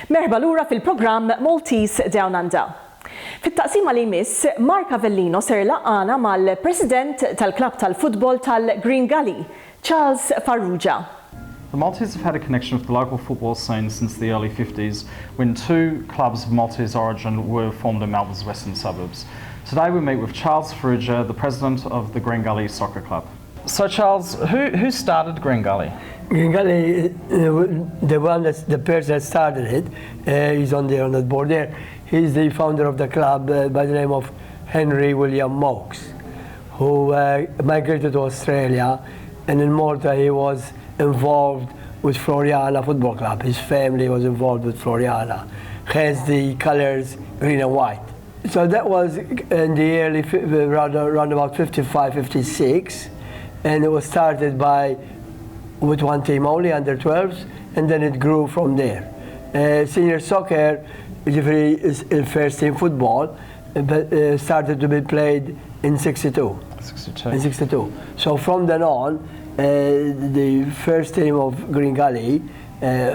Merħba lura fil-programm Maltese DownUnder. Fit-taqsima li jmiss, Mark Avellino ser laqana mal-President tal-Klabb tal-Futbol tal-Green Gully, Charles Farrugia. The Maltese have had a connection with the local football scene since the early 50s, when two clubs of Maltese origin were formed in Melbourne's western suburbs. Today we meet with Charles Farrugia, the President of the Green Gully Soccer Club. So Charles, who started Green Gully? Green Gully, the person that started it, he's on the board there. He's the founder of the club by the name of Henry William Mokes, who migrated to Australia, and in Malta he was involved with Floriana Football Club. His family was involved with Floriana, hence the colours green and white. So that was in the early, around about 55, 56, and it was started with one team only, under 12s, and then it grew from there. Senior soccer is first team football, but started to be played in 62. In 62. So from then on, the first team of Green Gully,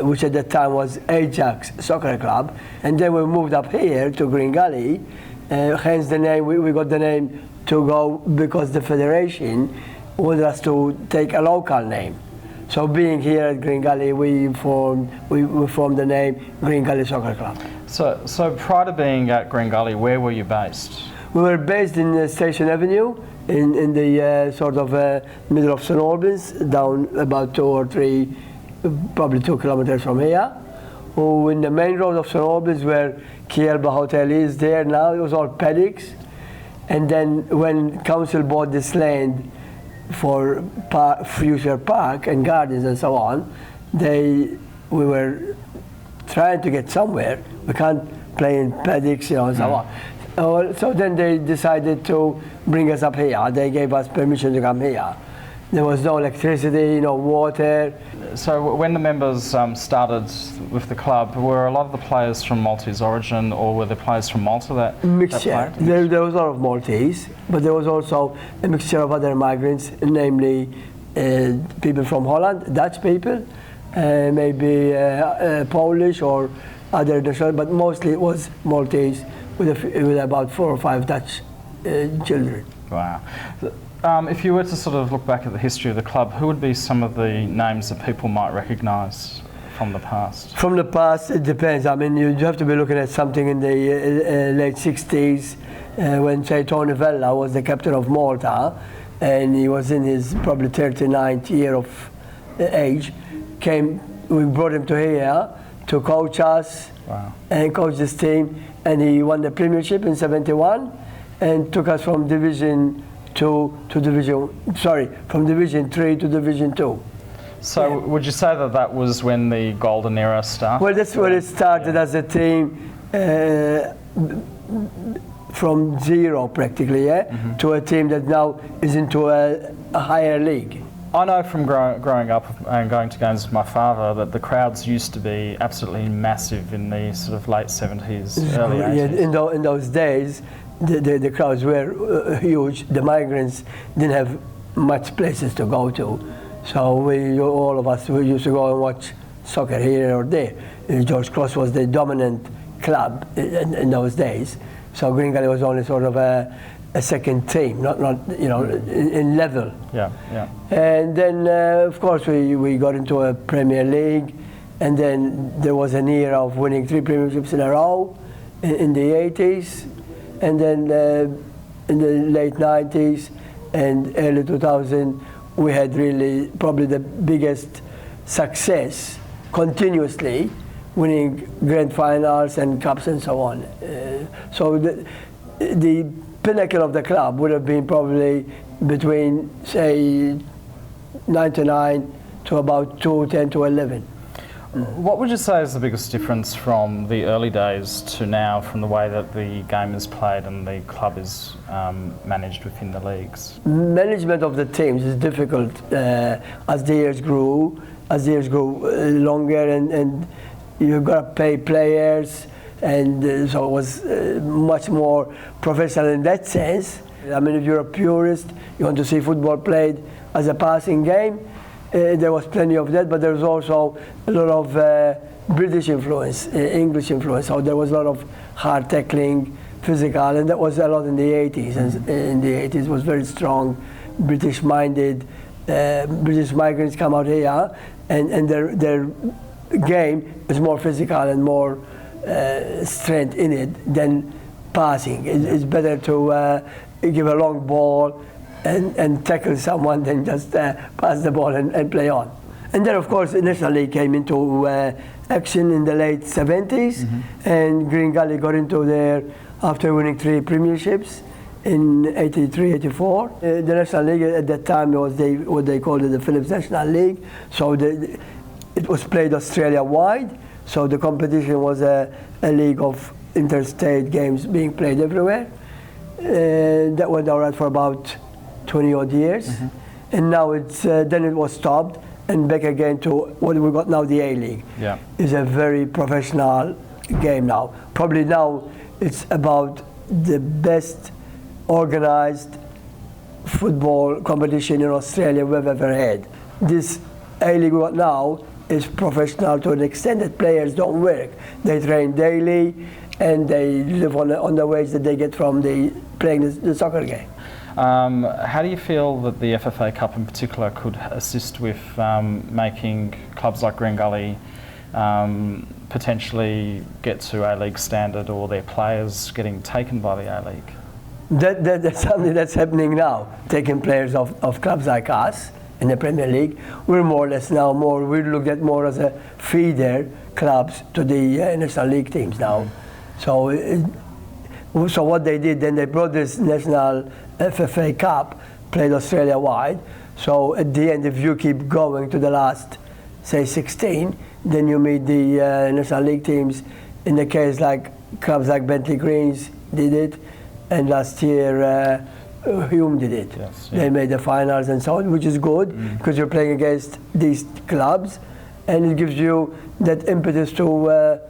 which at that time was Ajax Soccer Club, and then we moved up here to Green Gully, hence the name, we got the name to go because the federation wanted us to take a local name. So being here at Green Gully, we formed the name Green Gully Soccer Club. So prior to being at Green Gully, where were you based? We were based in Station Avenue, in the sort of middle of St Albans, down about 2 or 3, probably 2 kilometers from here. In the main road of St Albans, where Kielba Hotel is there now, it was all paddocks. And then when council bought this land for future park and gardens and so on, we were trying to get somewhere. We can't play in paddocks, and so on. So then they decided to bring us up here. They gave us permission to come here. There was no electricity, no water. So when the members started with the club, were a lot of the players from Maltese origin, or were there players from Malta that mixture? There was a lot of Maltese, but there was also a mixture of other migrants, namely people from Holland, Dutch people, maybe Polish or other national, but mostly it was Maltese with about 4 or 5 Dutch children. Wow. If you were to sort of look back at the history of the club, who would be some of the names that people might recognise from the past? From the past, it depends. I mean, you have to be looking at something in the late 60s when, say, Tony Vella was the captain of Malta, and he was in his probably 39th year of age. We brought him to here to coach us. Wow. And coach this team, and he won the Premiership in '71 and took us from Division 2 to from Division 3 to Division 2. So would you say that was when the golden era started? Well, that's where it started, as a team from zero practically, to a team that now is into a higher league. I know from growing up and going to games with my father that the crowds used to be absolutely massive in the sort of late 70s, early 80s. Yeah, in those days, the crowds were huge. The migrants didn't have much places to go to, so all of us used to go and watch soccer here or there. George Cross was the dominant club in those days, so Green Gully was only sort of a second team, not in level. Yeah. And then of course we got into a Premier League, and then there was an era of winning 3 premierships in a row in the 80s, and then in the late 90s and early 2000 we had really probably the biggest success continuously, winning grand finals and cups and so on. So the pinnacle of the club would have been probably between, say, 99 to about 2010 to 11. What would you say is the biggest difference from the early days to now, from the way that the game is played and the club is managed within the leagues? Management of the teams is difficult as the years grew longer, and you've got to pay players, and so it was much more professional in that sense. I mean, if you're a purist, you want to see football played as a passing game, there was plenty of that, but there was also a lot of British influence, English influence. So there was a lot of hard tackling, physical, and that was a lot in the 80s. And in the 80s was very strong, British-minded. British migrants come out here, and their game is more physical and more strength in it than passing. It's better to give a long ball and tackle someone than just pass the ball and play on. And then, of course, the National League came into action in the late 70s, and Green Gully got into there after winning 3 premierships in 83, 84. The National League at that time was what they called the Phillips National League. So it was played Australia-wide. So the competition was a league of interstate games being played everywhere. That went all right for about 20 odd years. And now then it was stopped and back again to what we got now, the A-League. Yeah. It's a very professional game now. Probably now it's about the best organized football competition in Australia we've ever had. This A-League we got now is professional to an extent that players don't work. They train daily and they live on the wage that they get from playing the soccer game. How do you feel that the FFA Cup in particular could assist with making clubs like Green Gully potentially get to A-League standard, or their players getting taken by the A-League? That's something that's happening now, taking players of clubs like us in the Premier League. We're more or less now we look at more as a feeder clubs to the National League teams now. So what they did, then they brought this National FFA Cup, played Australia-wide. So at the end, if you keep going to the last, say, 16, then you meet the National League teams. In the case like clubs like Bentley Greens did it, and last year Hume did it. Yes, yeah. They made the finals and so on, which is good because you're playing against these clubs, and it gives you that impetus to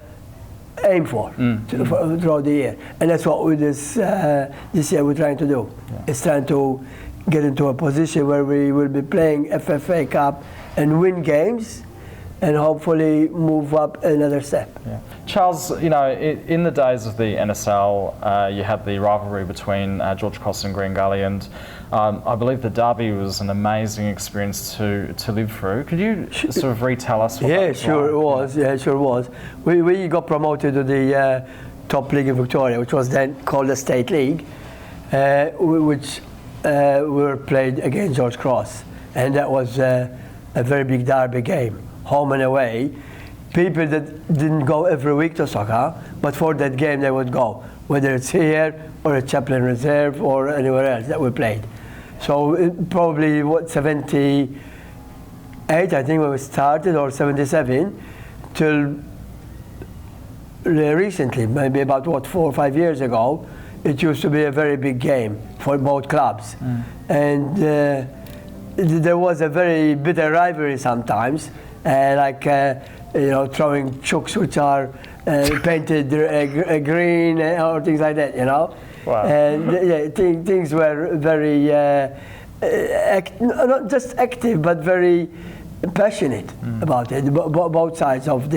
aim for throughout the year. And that's what we this year we're trying to do. Yeah. It's trying to get into a position where we will be playing FFA Cup and win games, and hopefully move up another step. Yeah. Charles, you know, in the days of the NSL, you had the rivalry between George Cross and Green Gully, and I believe the derby was an amazing experience to live through. Could you sort of retell us what that was sure like? it was. Yeah, sure it was. We got promoted to the top league in Victoria, which was then called the State League, which we were played against George Cross, and that was a very big derby game, home and away. People that didn't go every week to soccer, but for that game they would go, whether it's here or at Chaplin Reserve or anywhere else that we played. So probably 78, I think, when we started, or 77, till recently, maybe about 4 or 5 years ago, it used to be a very big game for both clubs. And there was a very bitter rivalry sometimes, throwing chooks which are painted green or things like that, you know. Wow. And things were very, not just active, but very passionate about it. Both sides of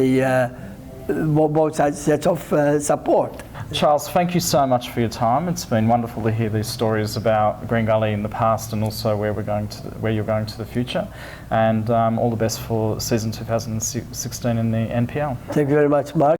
both sides sets of support. Charles, thank you so much for your time. It's been wonderful to hear these stories about Green Gully in the past, and also where you're going to the future. And all the best for season 2016 in the NPL. Thank you very much, Mark.